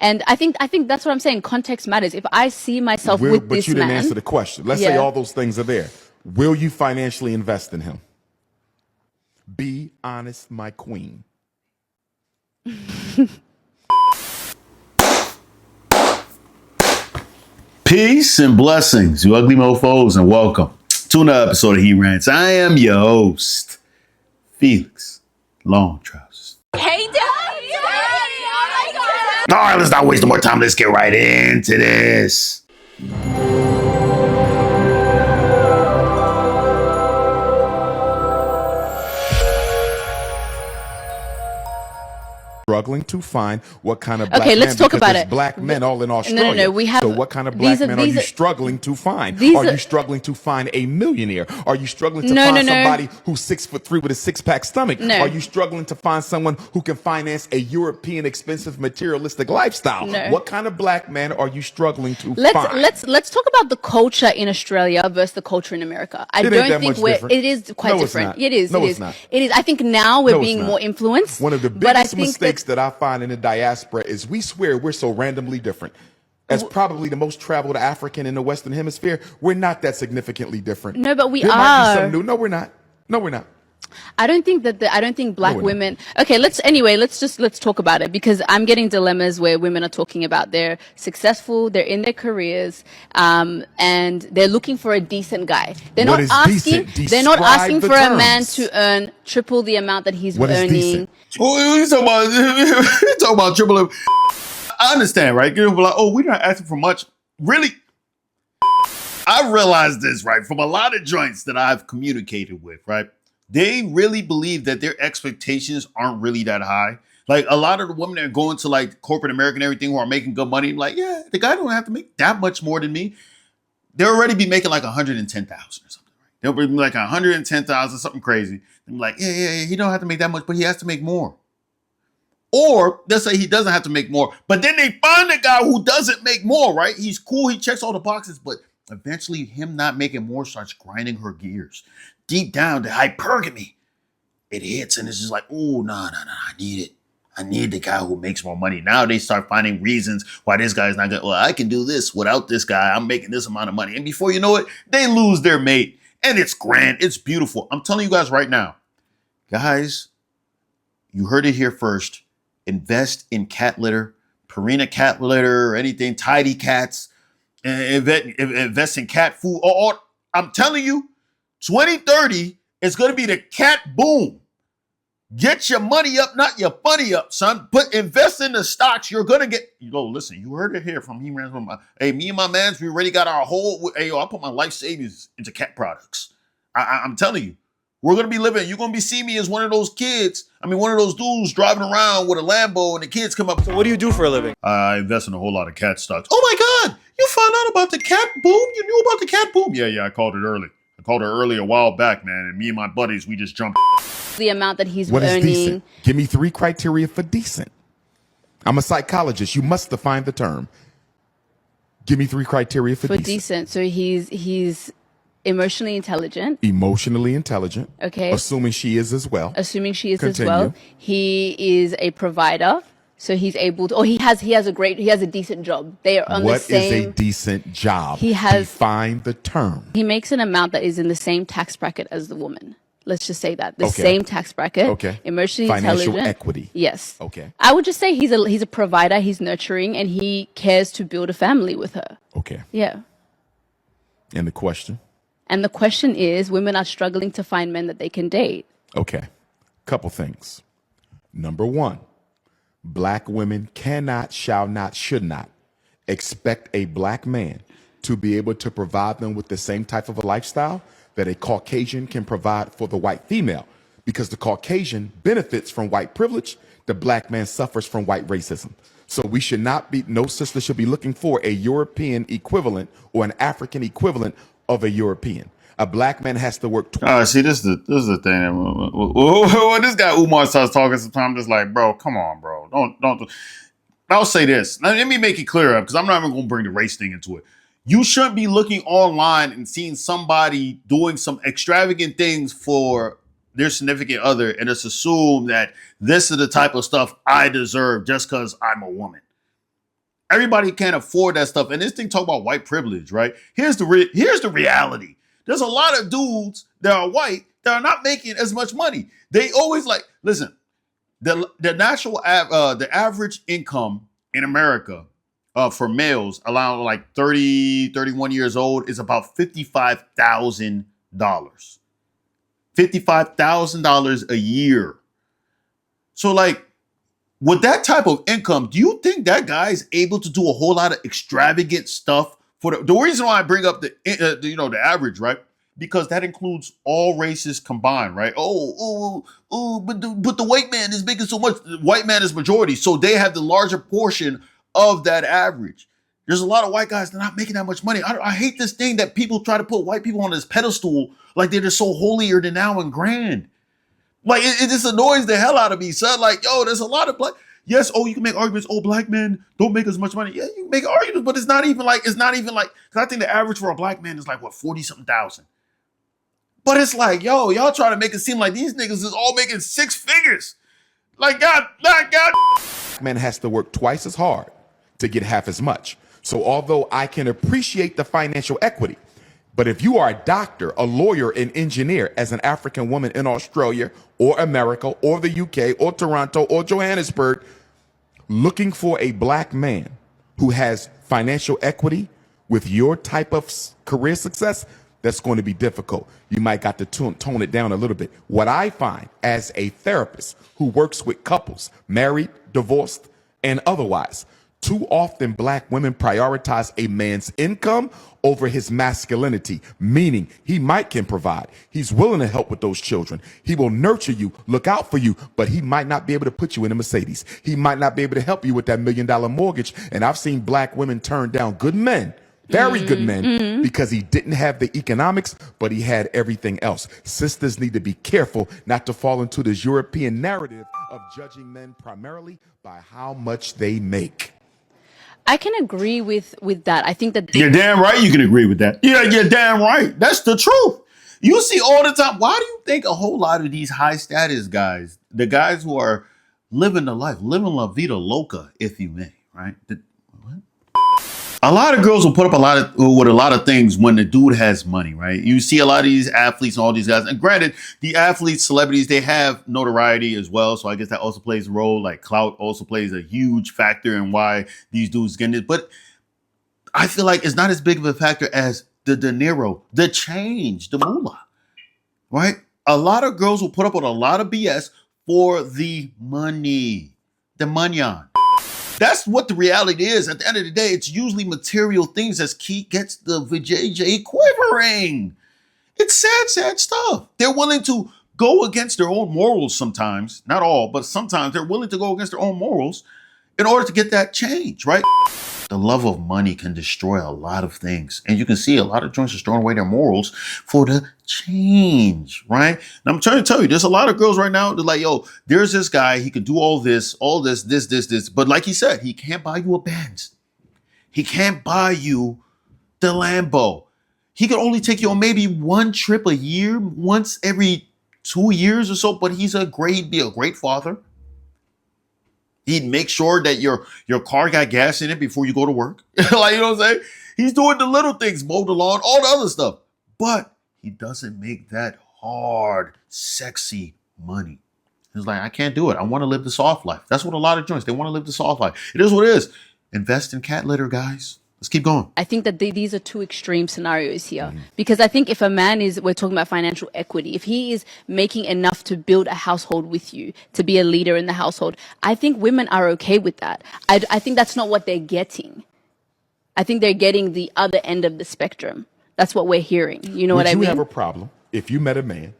And I think that's what I'm saying. Context matters. If I see myself with But this you didn't man, answer the question. Let's say all those things are there. Will you financially invest in him? Be honest, my queen. Peace and blessings, you ugly mofos, and welcome to another episode of He Rants. I am your host, Felix Long Trousers. Hey, Daddy! All right, let's not waste no more time. Let's get right into this. Struggling to find what kind of black okay, let's man, talk because about there's it. black men all in Australia. No. We have. So what kind of black men are you struggling to find? Are you struggling to find a millionaire? Are you struggling to find somebody who's 6'3" with a six-pack stomach? No. Are you struggling to find someone who can finance a European expensive materialistic lifestyle? No. What kind of black man are you struggling to find? Let's talk about the culture in Australia versus the culture in America. I don't think it is quite different. It is. No, it it's is. not. It is. I think now we're being more influenced. One of the biggest mistakes that I find in the diaspora is we swear we're so randomly different. As probably the most traveled African in the Western Hemisphere, we're not that significantly different. No, but we there are. Might be some new. No, we're not. No, we're not. I don't think black women. Okay, let's talk about it, because I'm getting dilemmas where women are talking about they're successful, they're in their careers, and they're looking for a decent guy. They're not asking for a man to earn triple the amount that he's earning. Oh, you talking about triple. I understand, right? You're like, oh, we're not asking for much. Really? I realized this, right? From a lot of joints that I've communicated with, right? They really believe that their expectations aren't really that high. Like a lot of the women that are going to like corporate America and everything who are making good money, like, yeah, the guy don't have to make that much more than me. They'll already be making like 110,000 or something. Right? They'll be like 110,000, something crazy. I'm like, yeah, he don't have to make that much, but he has to make more. Or they'll say he doesn't have to make more, but then they find a guy who doesn't make more, right? He's cool, he checks all the boxes, but eventually him not making more starts grinding her gears. Deep down, the hypergamy, it hits and it's just like, oh, no, I need it. I need the guy who makes more money. Now they start finding reasons why this guy's not good. Well, I can do this without this guy. I'm making this amount of money. And before you know it, they lose their mate. And it's grand. It's beautiful. I'm telling you guys right now, guys, you heard it here first. Invest in cat litter, Purina cat litter, or anything, Tidy Cats. Invest in cat food. I'm telling you, 2030 is going to be the cat boom. Get your money up, not your funny up, son. Invest in the stocks. You're going to get, listen, you heard it here from me and my mans, we already got our whole, I put my life savings into cat products. I'm telling you, we're going to be living, you're going to be seeing me as one of those kids. One of those dudes driving around with a Lambo and the kids come up. So what do you do for a living? I invest in a whole lot of cat stocks. Oh my God, you found out about the cat boom? You knew about the cat boom? Yeah, I called it early. I called her early a while back, man, and me and my buddies, we just jumped. The amount that he's earning. What is decent? Give me 3 criteria for decent. I'm a psychologist. You must define the term. Give me 3 criteria for decent. So he's emotionally intelligent. Emotionally intelligent. Okay. Assuming she is as well. Continue. He is a provider. So he's able to, or he has a decent job. They are on the same. What is a decent job? Define the term. He makes an amount that is in the same tax bracket as the woman. Let's just say that. Same tax bracket. Okay. Emotionally Financial intelligent. equity. Yes. Okay. I would just say he's a provider, he's nurturing, and he cares to build a family with her. Okay. Yeah. And the question? And the question is, women are struggling to find men that they can date. Okay. Couple things. Number 1. Black women cannot, shall not, should not expect a black man to be able to provide them with the same type of a lifestyle that a Caucasian can provide for the white female, because the Caucasian benefits from white privilege, the black man suffers from white racism. So we should not be, no sister should be looking for a European equivalent or an African equivalent of a European. A black man has to work. See, this is the thing. When this guy Umar starts talking, sometimes it's like, bro, come on, bro. Don't. I'll say this. Let me make it clear, because I'm not even going to bring the race thing into it. You shouldn't be looking online and seeing somebody doing some extravagant things for their significant other and just assume that this is the type of stuff I deserve just because I'm a woman. Everybody can't afford that stuff. And this thing talk about white privilege, right? Here's the reality. There's a lot of dudes that are white that are not making as much money. They always listen, the average income in America for males around like 30, 31 years old is about $55,000. $55,000 a year. So like, with that type of income, do you think that guy is able to do a whole lot of extravagant stuff? For the reason why I bring up the average, right? Because that includes all races combined, right? But the white man is making so much. The white man is majority, so they have the larger portion of that average. There's a lot of white guys that are not making that much money. I hate this thing that people try to put white people on this pedestal like they're just so holier than thou and grand. Like, it just annoys the hell out of me, son. Like, yo, there's a lot of black. Yes, you can make arguments. Oh, black men don't make as much money. Yeah, you can make arguments, but it's not even like, because I think the average for a black man is like, 40-something thousand. But it's like, yo, y'all trying to make it seem like these niggas is all making six figures. Like, God. Man has to work twice as hard to get half as much. So although I can appreciate the financial equity, but if you are a doctor, a lawyer, an engineer as an African woman in Australia or America or the UK or Toronto or Johannesburg, looking for a black man who has financial equity with your type of career success, that's going to be difficult. You might got to tone it down a little bit. What I find as a therapist who works with couples, married, divorced, and otherwise, too often black women prioritize a man's income over his masculinity, meaning he can provide. He's willing to help with those children. He will nurture you, look out for you, but he might not be able to put you in a Mercedes. He might not be able to help you with that $1 million mortgage. And I've seen black women turn down good men, very good men, because he didn't have the economics, but he had everything else. Sisters need to be careful not to fall into this European narrative of judging men primarily by how much they make. I can agree with that. I think that you're damn right you can agree with that. Yeah, you're damn right. That's the truth. You see all the time. Why do you think a whole lot of these high status guys, the guys who are living the life, living la vida loca, if you may, right? A lot of girls will put up with a lot of things when the dude has money, right? You see a lot of these athletes and all these guys. And granted, the athletes, celebrities, they have notoriety as well. So I guess that also plays a role. Like clout also plays a huge factor in why these dudes get it. But I feel like it's not as big of a factor as the dinero, the change, the moolah, right? A lot of girls will put up with a lot of BS for the money, the manyan. That's what the reality is. At the end of the day, it's usually material things that gets the vajayjay quivering. It's sad stuff. They're willing to go against their own morals sometimes. Not all, but sometimes they're willing to go against their own morals in order to get that change, right? The love of money can destroy a lot of things. And you can see a lot of joints are throwing away their morals for the change, right? And I'm trying to tell you, there's a lot of girls right now that are like, yo, there's this guy, he could do all this. But like he said, he can't buy you a Benz. He can't buy you the Lambo. He could only take you on maybe one trip a year, once every 2 years or so, but be a great father. He'd make sure that your car got gas in it before you go to work. Like, you know what I'm saying? He's doing the little things, mow the lawn, all the other stuff. But he doesn't make that hard, sexy money. He's like, I can't do it. I want to live the soft life. That's what a lot of joints, they want to live the soft life. It is what it is. Invest in cat litter, guys. Let's keep going. I think that these are two extreme scenarios here. Because I think if a man we're talking about financial equity, if he is making enough to build a household with you, to be a leader in the household, I think women are okay with that. I think that's not what they're getting. I think they're getting the other end of the spectrum. That's what we're hearing. You know what I mean? Would you have a problem if you met a man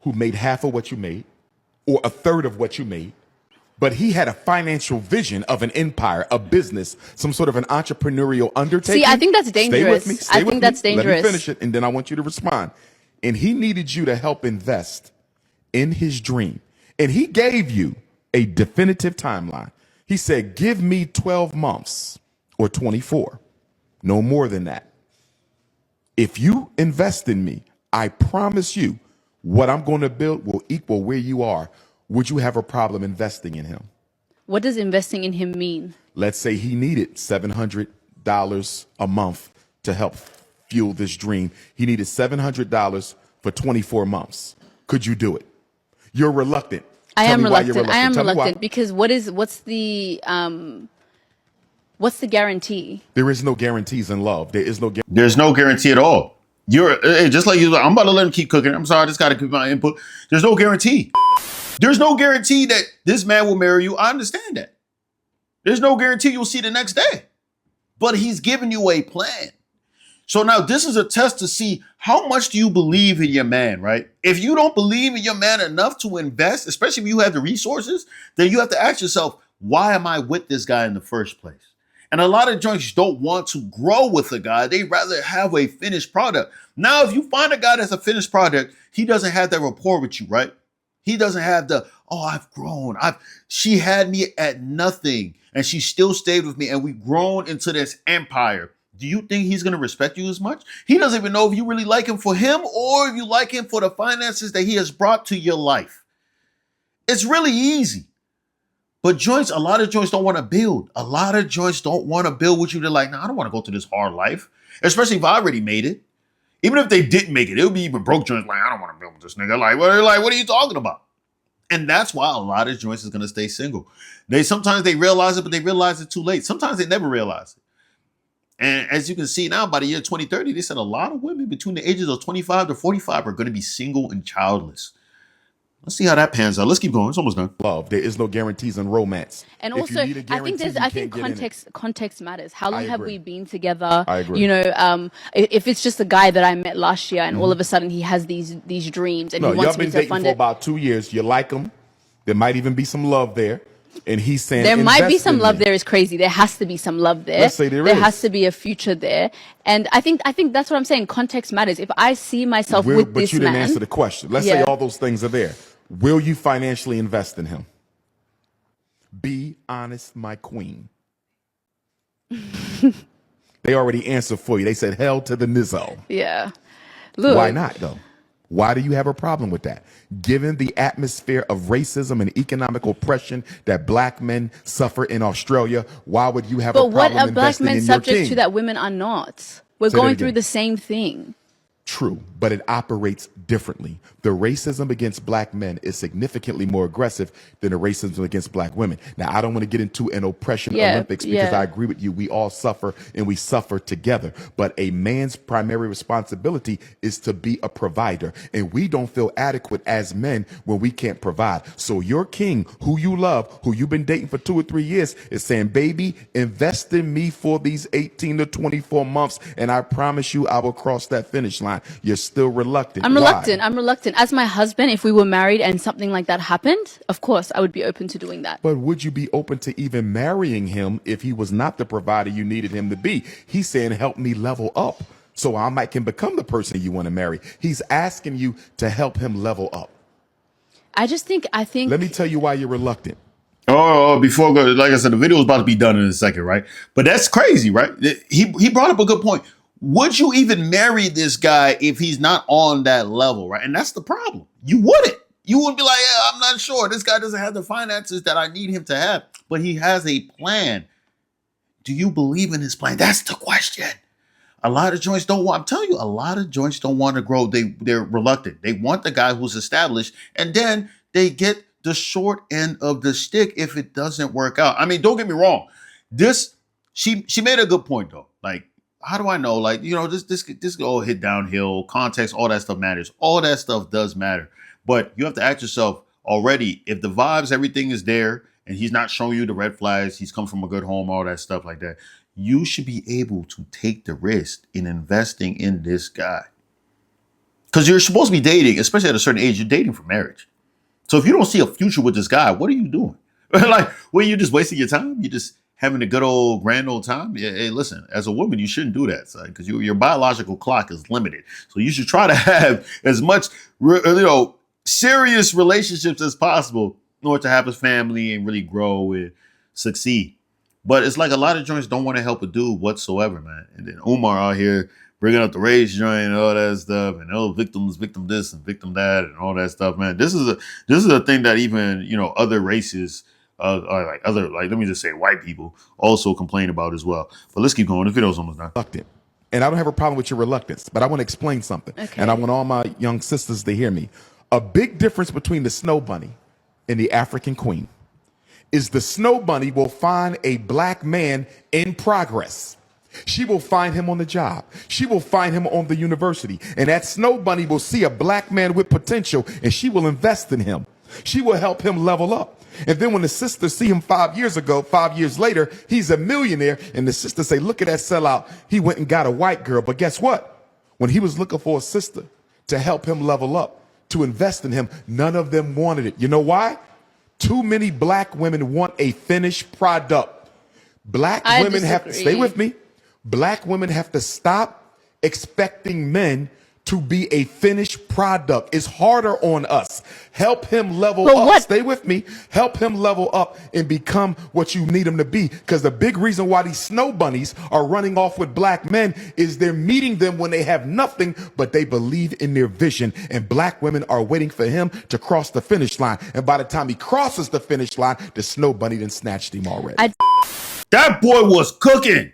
who made half of what you made or a third of what you made, but he had a financial vision of an empire, a business, some sort of an entrepreneurial undertaking? See, I think that's dangerous. Stay with me. I think that's dangerous. Let me finish it, and then I want you to respond. And he needed you to help invest in his dream. And he gave you a definitive timeline. He said, give me 12 months or 24, no more than that. If you invest in me, I promise you what I'm going to build will equal where you are. Would you have a problem investing in him? What does investing in him mean? let's say he needed $700 a month to help fuel this dream. He needed $700 for 24 months. Could you do it? You're reluctant. I Tell am me why you're reluctant. I am Tell me why. reluctant because what's the guarantee? There is no guarantees in love. There is no There's no guarantee at all. Just like you. I'm about to let him keep cooking. I'm sorry, I just got to keep my input. There's no guarantee. There's no guarantee that this man will marry you. I understand that. There's no guarantee you'll see the next day. But he's giving you a plan. So now this is a test to see how much do you believe in your man, right? If you don't believe in your man enough to invest, especially if you have the resources, then you have to ask yourself, why am I with this guy in the first place? And a lot of joints don't want to grow with a guy. They rather have a finished product. Now, if you find a guy that's a finished product, he doesn't have that rapport with you, right? He doesn't have I've grown. She had me at nothing and she still stayed with me and we've grown into this empire. Do you think he's going to respect you as much? He doesn't even know if you really like him for him or if you like him for the finances that he has brought to your life. It's really easy. But a lot of joints don't want to build. A lot of joints don't want to build with you. They're like, I don't want to go through this hard life, especially if I already made it. Even if they didn't make it, it would be even broke joints like, I don't want to build with this nigga. Like, what are you talking about? And that's why a lot of joints is going to stay single. Sometimes they realize it, but they realize it too late. Sometimes they never realize it. And as you can see now, by the year 2030, they said a lot of women between the ages of 25 to 45 are going to be single and childless. Let's see how that pans out. Let's keep going. It's almost done. love. There is no guarantees in romance. And If also, you need a guarantee, I you think can't get in it. context matters. How long I have agree. we been together? I agree. You know, if it's just a guy that I met last year and all of a sudden he has these dreams and No, he y'all wants me been to dating fund for it. about 2 years. You like him. There might even be some love there. And he's saying There might be invest some in love me. there is crazy. There has to be some love there. Let's say there There is. has to be a future there. And I think that's what I'm saying. Context matters. If I see myself with But this you didn't man, answer the question. Let's say Yeah. all those things are there. Will you financially invest in him? Be honest, my queen. They already answered for you. They said hell to the nizzo. yeah. Look, Why not, though? Why do you have a problem with that? Given the atmosphere of racism and economic oppression that black men suffer in Australia, why would you have But a what problem are black investing men in your subject king? to that women are not? We're Say that going through again. the same thing. True, but it operates differently. The racism against black men is significantly more aggressive than the racism against black women. Now, I don't want to get into an oppression Olympics because yeah. I agree with you. We all suffer and we suffer together. But a man's primary responsibility is to be a provider. And we don't feel adequate as men when we can't provide. So your king, who you love, who you've been dating for 2 or 3 years, is saying, baby, invest in me for these 18 to 24 months. And I promise you, I will cross that finish line. You're still reluctant. I'm Why? reluctant. I'm reluctant. As my husband, if we were married and something like that happened, of course, I would be open to doing that. But would you be open to even marrying him if he was not the provider you needed him to be? He's saying, help me level up so I can become the person you want to marry. He's asking you to help him level up. I think. Let me tell you why you're reluctant. Before I go, like I said, the video is about to be done in a second, right? But that's crazy, right? He brought up a good point. Would you even marry this guy if he's not on that level, right? And that's the problem. You wouldn't. You wouldn't be like, yeah, I'm not sure. This guy doesn't have the finances that I need him to have, but he has a plan. Do you believe in his plan? That's the question. A lot of joints don't want, I'm telling you, a lot of joints don't want to grow. They're reluctant. They want the guy who's established, and then they get the short end of the stick if it doesn't work out. I mean, don't get me wrong. She made a good point though. Like, how do I know? Like, this could all hit downhill. Context, all that stuff matters. All that stuff does matter. But you have to ask yourself already, if the vibes, everything is there, and he's not showing you the red flags, he's come from a good home, all that stuff like that, you should be able to take the risk in investing in this guy. Because you're supposed to be dating, especially at a certain age, you're dating for marriage. So if you don't see a future with this guy, what are you doing? Like, well, you're just wasting your time? You're just having a good old grand old time? Yeah, hey, listen, as a woman, you shouldn't do that, son, because your biological clock is limited. So you should try to have as much, serious relationships as possible in order to have a family and really grow and succeed. But it's like a lot of joints don't want to help a dude whatsoever, man. And then Umar out here bringing up the race joint and all that stuff, and victim this and victim that and all that stuff, man. This is a thing that even other races like other, like, let me just say white people also complain about as well. But let's keep going. The video's almost done. Reluctant. And I don't have a problem with your reluctance, but I want to explain something. Okay. And I want all my young sisters to hear me. A big difference between the snow bunny and the African queen is the snow bunny will find a black man in progress. She will find him on the job. She will find him on the university. And that snow bunny will see a black man with potential and she will invest in him. She will help him level up. And then when the sisters see him 5 years ago, 5 years later, he's a millionaire. And the sisters say, look at that sellout. He went and got a white girl. But guess what? When he was looking for a sister to help him level up, to invest in him, none of them wanted it. You know why? Too many black women want a finished product. Black women have to, stay with me. Black women have to stop expecting men to be a finished product. It's harder on us. Help him level up. What? Stay with me. Help him level up and become what you need him to be. Because the big reason why these snow bunnies are running off with black men is they're meeting them when they have nothing, but they believe in their vision. And black women are waiting for him to cross the finish line. And by the time he crosses the finish line, the snow bunny done snatched him already. That boy was cooking.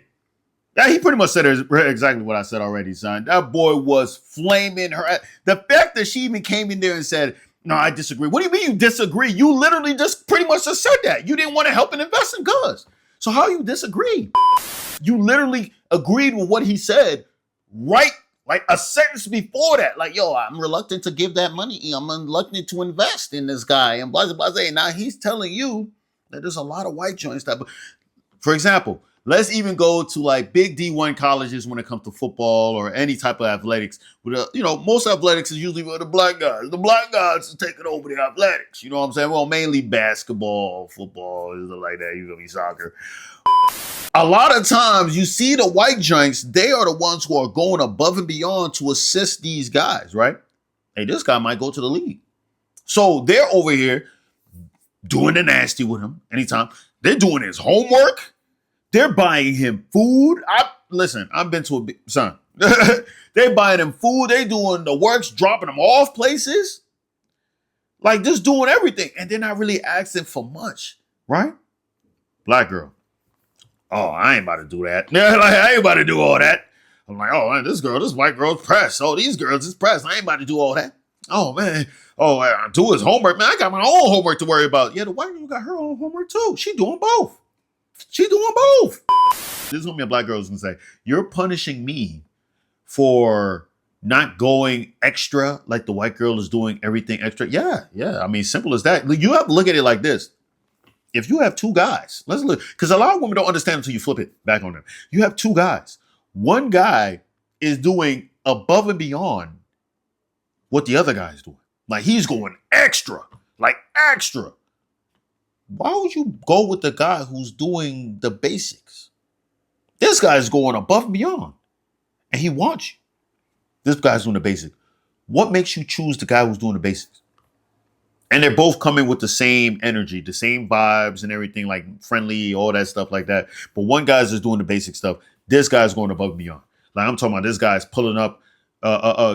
Yeah, he pretty much said exactly what I said already, son. That boy was flaming her. The fact that she even came in there and said, no, I disagree. What do you mean you disagree? You literally just pretty much just said that. You didn't want to help and invest in guns. So how you disagree? You literally agreed with what he said right, like a sentence before that. Like, yo, I'm reluctant to give that money. I'm reluctant to invest in this guy. And blah, blah, blah. Now he's telling you that there's a lot of white joints that, for example, let's even go to like big D1 colleges when it comes to football or any type of athletics. Most athletics is usually with the black guys. The black guys are taking over the athletics. You know what I'm saying? Well, mainly basketball, football, is like that. You gonna be soccer. A lot of times you see the white joints, they are the ones who are going above and beyond to assist these guys, right? Hey, this guy might go to the league. So they're over here doing the nasty with him anytime. They're doing his homework. They're buying him food. I've been to son. They're buying him food. They doing the works, dropping him off places. Like just doing everything. And they're not really asking for much, right? Black girl. Oh, I ain't about to do that. I ain't about to do all that. I'm like, oh, man, this white girl's pressed. Oh, these girls is pressed. I ain't about to do all that. Oh, man. Oh, do his homework. Man, I got my own homework to worry about. Yeah, the white girl got her own homework too. She doing both. She's doing both. This is what me a black girl is going to say. You're punishing me for not going extra like the white girl is doing everything extra. Yeah. I mean, simple as that. You have to look at it like this. If you have two guys, let's look, because a lot of women don't understand until you flip it back on them. You have two guys. One guy is doing above and beyond what the other guy is doing. Like he's going extra, like extra. Why would you go with the guy who's doing the basics? This guy's going above and beyond, and he wants you. This guy's doing the basics. What makes you choose the guy who's doing the basics? And they're both coming with the same energy, the same vibes and everything, like friendly, all that stuff like that. But one guy's just doing the basic stuff. This guy's going above and beyond. Like I'm talking about this guy's pulling up,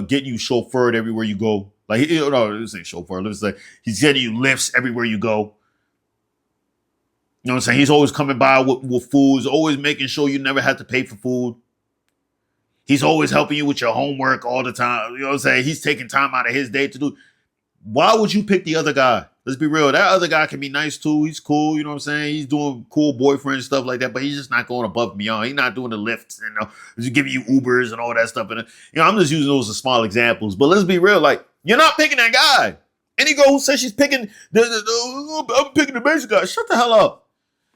getting you chauffeured everywhere you go. Like, no, this ain't chauffeur. Let's say he's getting you lifts everywhere you go. You know what I'm saying? He's always coming by with food. He's always making sure you never have to pay for food. He's always helping you with your homework all the time. You know what I'm saying? He's taking time out of his day to do. Why would you pick the other guy? Let's be real. That other guy can be nice too. He's cool. You know what I'm saying? He's doing cool boyfriend stuff like that, but he's just not going above and beyond. He's not doing the lifts and he's giving you Ubers and all that stuff. And I'm just using those as small examples. But let's be real. Like, you're not picking that guy. Any girl who says she's picking I'm picking the basic guy. Shut the hell up.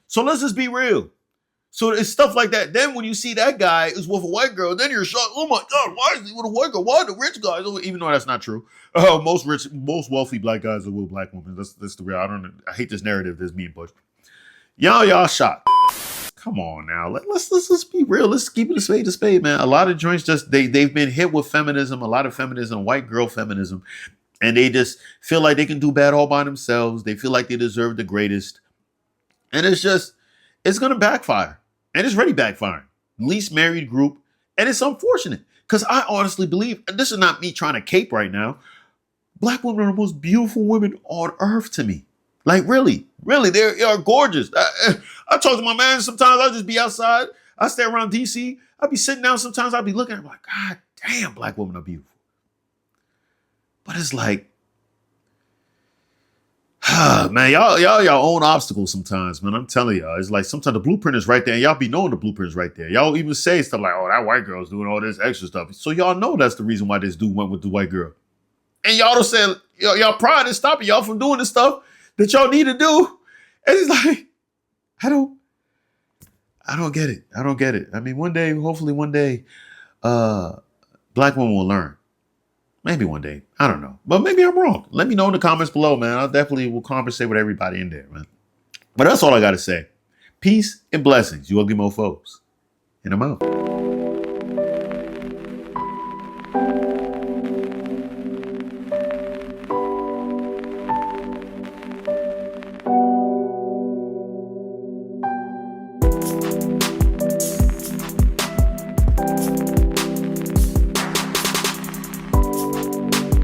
So let's just be real. So it's stuff like that. Then when you see that guy is with a white girl, then you're shocked. Oh my God, why is he with a white girl? Why are the rich guys? Even though that's not true. Most wealthy black guys are with black women. That's the real. I hate this narrative that's being pushed. Y'all shocked. Come on now. Let's just be real. Let's keep it a spade, man. A lot of joints they've been hit with feminism, a lot of feminism, white girl feminism, and they just feel like they can do bad all by themselves. They feel like they deserve the greatest. And it's going to backfire. And it's already backfiring. Least married group. And it's unfortunate because I honestly believe, and this is not me trying to cape right now, black women are the most beautiful women on earth to me. Like really, they are gorgeous. I talk to my man sometimes. I'll just be outside. I stay around DC. I'll be sitting down sometimes. I'll be looking at them like, God damn, black women are beautiful. But it's like, man, y'all your own obstacles sometimes, man. I'm telling y'all. It's like sometimes the blueprint is right there, and y'all be knowing the blueprint is right there. Y'all even say stuff like, oh, that white girl's doing all this extra stuff. So y'all know that's the reason why this dude went with the white girl. And y'all don't say, y'all pride is stopping y'all from doing the stuff that y'all need to do. And it's like, I don't get it. I don't get it. I mean, hopefully one day, black women will learn. Maybe one day. I don't know. But maybe I'm wrong. Let me know in the comments below, man. I definitely will conversate with everybody in there, man. But that's all I got to say. Peace and blessings, you ugly mofos. And I'm out.